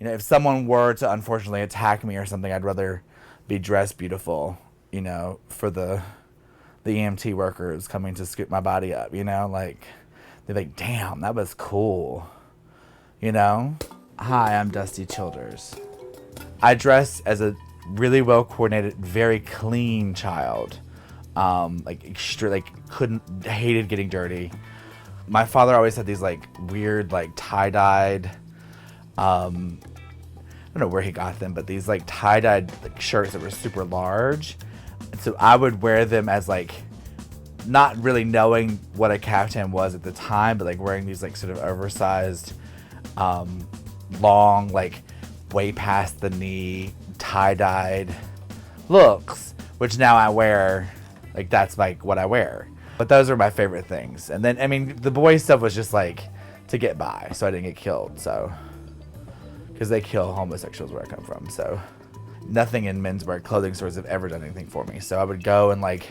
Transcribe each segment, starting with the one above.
if someone were to unfortunately attack me or something, I'd rather be dressed beautiful, for the EMT workers coming to scoop my body up, like they're like, damn, that was cool, you know? Hi, I'm Dusty Childers. I dress as a really well coordinated, very clean child. Hated getting dirty. My father always had these like weird, like tie-dyed, I don't know where he got them, but these like tie-dyed like shirts that were super large. And so I would wear them as like, not really knowing what a caftan was at the time, but like wearing these like sort of oversized, long, like way past the knee, tie-dyed looks, which now I wear, like that's like what I wear. But those are my favorite things. And then, I mean, the boy stuff was just like to get by, so I didn't get killed, so. Because they kill homosexuals where I come from, so. Nothing in menswear clothing stores have ever done anything for me. So I would go and like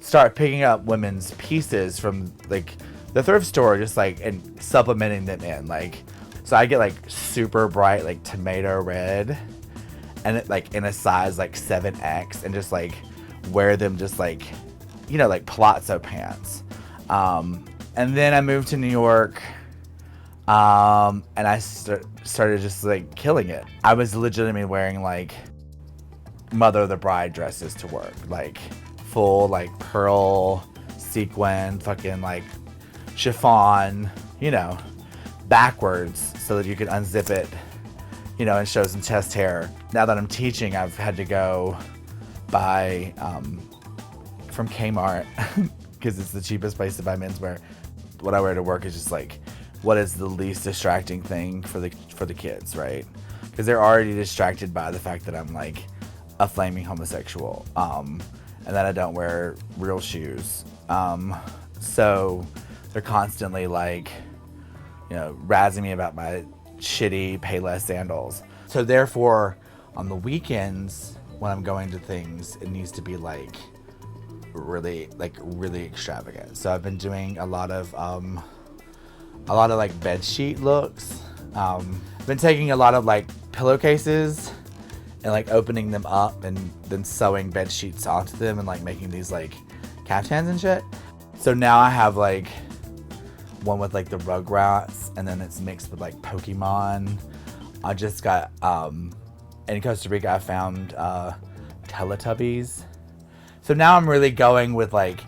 start picking up women's pieces from like the thrift store, just like, and supplementing them in, like. So I get like super bright, like tomato red, and it like in a size like 7X, and just like wear them just like, like palazzo pants. And then I moved to New York, and I started just like killing it. I was legitimately wearing like Mother of the Bride dresses to work, like full like pearl sequin, fucking like chiffon, backwards so that you could unzip it, and show some chest hair. Now that I'm teaching, I've had to go buy from Kmart because it's the cheapest place to buy menswear. What I wear to work is just like what is the least distracting thing for the kids, right? Because they're already distracted by the fact that I'm like a flaming homosexual, and that I don't wear real shoes. So they're constantly like, razzing me about my shitty Payless sandals. So therefore, on the weekends when I'm going to things, it needs to be like really extravagant. So I've been doing a lot of like bed sheet looks. I've been taking a lot of like pillowcases and like opening them up and then sewing bed sheets onto them and like making these like caftans and shit. So now I have like one with like the Rugrats, and then it's mixed with like Pokemon. I just got in Costa Rica I found Teletubbies. So now I'm really going with like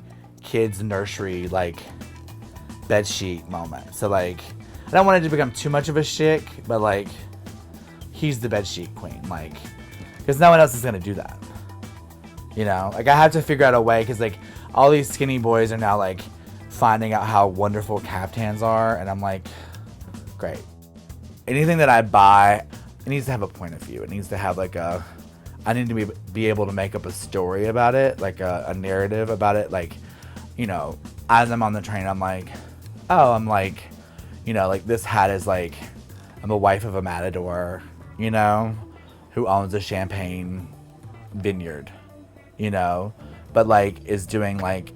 kids nursery like bed sheet moment. So like I don't want it to become too much of a chic, but like he's the bed sheet queen, like, because no one else is gonna do that. Like I have to figure out a way, because like all these skinny boys are now like finding out how wonderful caftans are, and I'm like, great. Anything that I buy, it needs to have a point of view. It needs to have like I need to be able to make up a story about it, like a narrative about it. Like, as I'm on the train, I'm like, oh, I'm like, like this hat is like, I'm the wife of a matador, who owns a champagne vineyard, but like is doing like,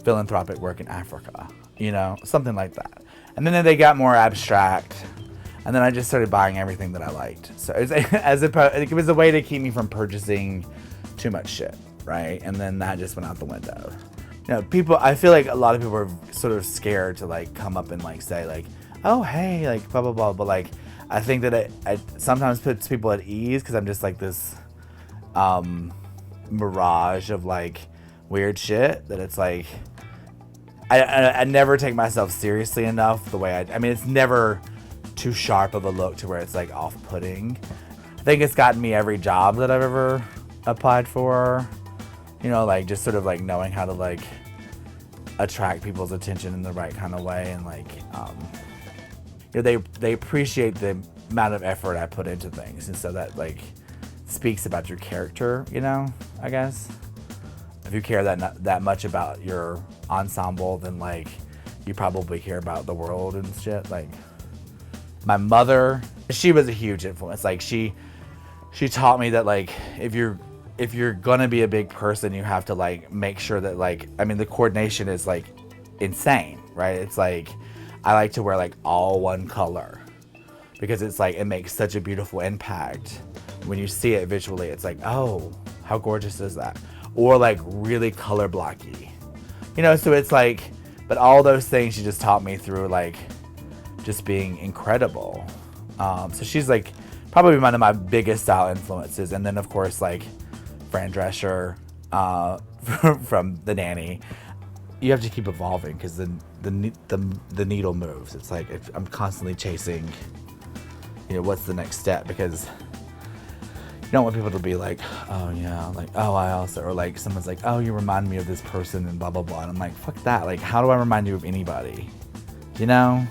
philanthropic work in Africa, something like that. And then they got more abstract, and then I just started buying everything that I liked. So it was a way to keep me from purchasing too much shit, right? And then that just went out the window. I feel like a lot of people are sort of scared to like come up and like say like, oh hey, like blah blah blah, but like I think that it sometimes puts people at ease, because I'm just like this mirage of like weird shit that it's like I never take myself seriously enough the way I mean it's never too sharp of a look to where it's like off-putting. I think it's gotten me every job that I've ever applied for, like just sort of like knowing how to like attract people's attention in the right kind of way, and like they appreciate the amount of effort I put into things, and so that like speaks about your character, I guess. If you care that much about your ensemble, then like you probably care about the world and shit. Like my mother, she was a huge influence. Like she taught me that like if you're gonna be a big person, you have to like make sure that like, I mean the coordination is like insane, right? It's like I like to wear like all one color because it's like it makes such a beautiful impact. When you see it visually, it's like, oh, how gorgeous is that? Or like really color blocky. You know, so it's like, but all those things she just taught me through like just being incredible. So she's like probably one of my biggest style influences. And then of course like Fran Drescher from The Nanny. You have to keep evolving because the needle moves. It's like I'm constantly chasing, you know, what's the next step, because you don't want people to be like, oh yeah, like, oh I also, or like someone's like, oh you remind me of this person and blah blah blah, and I'm like, fuck that, like how do I remind you of anybody, you know?